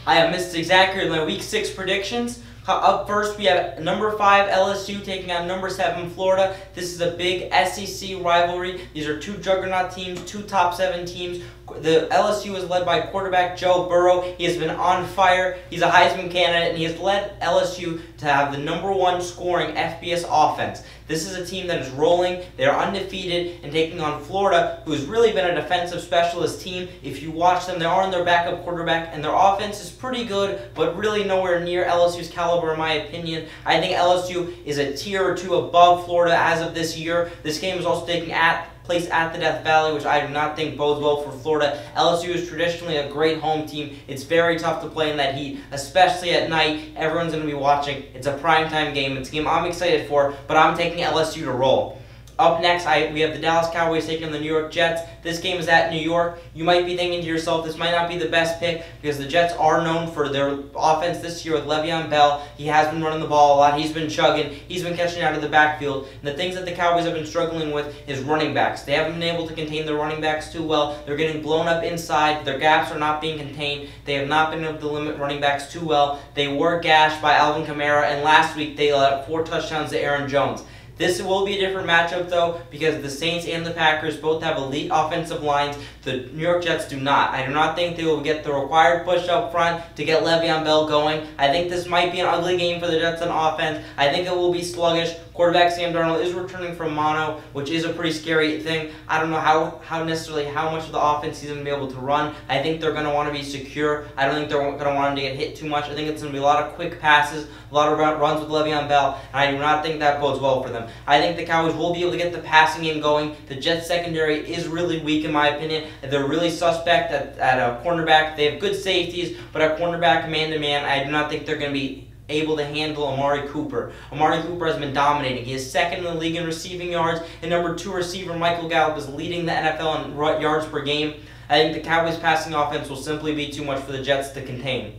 I have missed exactly my Week 6 predictions. Up first, we have number 5 LSU taking on number 7 Florida. This is a big SEC rivalry. These are two juggernaut teams, two top 7 teams. The LSU is led by quarterback Joe Burrow. He has been on fire. He's a Heisman candidate, and he has led LSU to have the number 1 scoring FBS offense. This is a team that is rolling. They're undefeated and taking on Florida, who has really been a defensive specialist team. If you watch them, they are on their backup quarterback, and their offense is pretty good, but really nowhere near LSU's caliber, in my opinion. I think LSU is a tier or two above Florida as of this year. This game is also taking place at the Death Valley, which I do not think bodes well for Florida. LSU is traditionally a great home team. It's very tough to play in that heat, especially at night. Everyone's going to be watching. It's a primetime game. It's a game I'm excited for, but I'm taking LSU to roll. Up next, we have the Dallas Cowboys taking on the New York Jets. This game is at New York. You might be thinking to yourself, this might not be the best pick because the Jets are known for their offense this year with Le'Veon Bell. He has been running the ball a lot. He's been chugging. He's been catching out of the backfield. And the things that the Cowboys have been struggling with is running backs. They haven't been able to contain their running backs too well. They're getting blown up inside. Their gaps are not being contained. They have not been able to limit running backs too well. They were gashed by Alvin Kamara, and last week they let 4 touchdowns to Aaron Jones. This will be a different matchup, though, because the Saints and the Packers both have elite offensive lines. The New York Jets do not. I do not think they will get the required push up front to get Le'Veon Bell going. I think this might be an ugly game for the Jets on offense. I think it will be sluggish. Quarterback Sam Darnold is returning from mono, which is a pretty scary thing. I don't know how necessarily how much of the offense he's going to be able to run. I think they're going to want to be secure. I don't think they're going to want him to get hit too much. I think it's going to be a lot of quick passes, a lot of runs with Le'Veon Bell, and I do not think that bodes well for them. I think the Cowboys will be able to get the passing game going. The Jets secondary is really weak, in my opinion. They're really suspect at a cornerback. They have good safeties, but at cornerback, man-to-man, I do not think they're going to be able to handle Amari Cooper. Amari Cooper has been dominating. He is second in the league in receiving yards, and number 2 receiver Michael Gallup is leading the NFL in yards per game. I think the Cowboys' passing offense will simply be too much for the Jets to contain.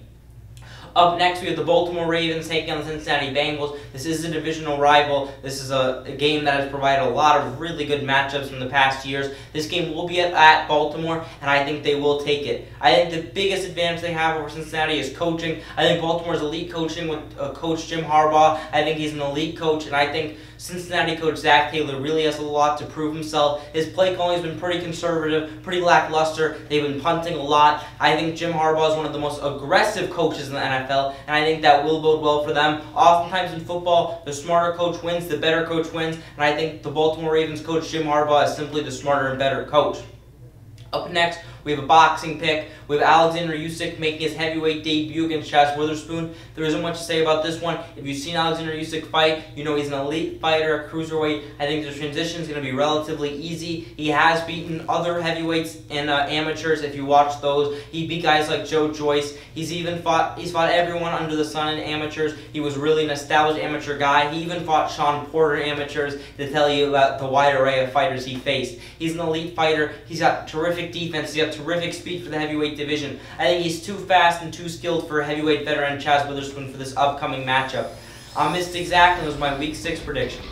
Up next, we have the Baltimore Ravens taking on the Cincinnati Bengals. This is a divisional rival. This is a game that has provided a lot of really good matchups from the past years. This game will be at Baltimore, and I think they will take it. I think the biggest advantage they have over Cincinnati is coaching. I think Baltimore's elite coaching with Coach Jim Harbaugh. I think he's an elite coach, and I think Cincinnati coach Zach Taylor really has a lot to prove himself. His play calling has been pretty conservative, pretty lackluster. They've been punting a lot. I think Jim Harbaugh is one of the most aggressive coaches in the NFL, and I think that will bode well for them. Oftentimes in football, the smarter coach wins, the better coach wins, and I think the Baltimore Ravens coach Jim Harbaugh is simply the smarter and better coach. Up next, we have a boxing pick. We have Alexander Usyk making his heavyweight debut against Chaz Witherspoon. There isn't much to say about this one. If you've seen Alexander Usyk fight, you know he's an elite fighter at cruiserweight. I think the transition is going to be relatively easy. He has beaten other heavyweights and amateurs. If you watch those, he beat guys like Joe Joyce. He's fought everyone under the sun in amateurs. He was really an established amateur guy. He even fought Sean Porter amateurs to tell you about the wide array of fighters he faced. He's an elite fighter. He's got terrific defense. He's got terrific speed for the heavyweight division. I think he's too fast and too skilled for heavyweight veteran Chaz Witherspoon for this upcoming matchup. I'm Mr. Exact, and this was my Week 6 prediction.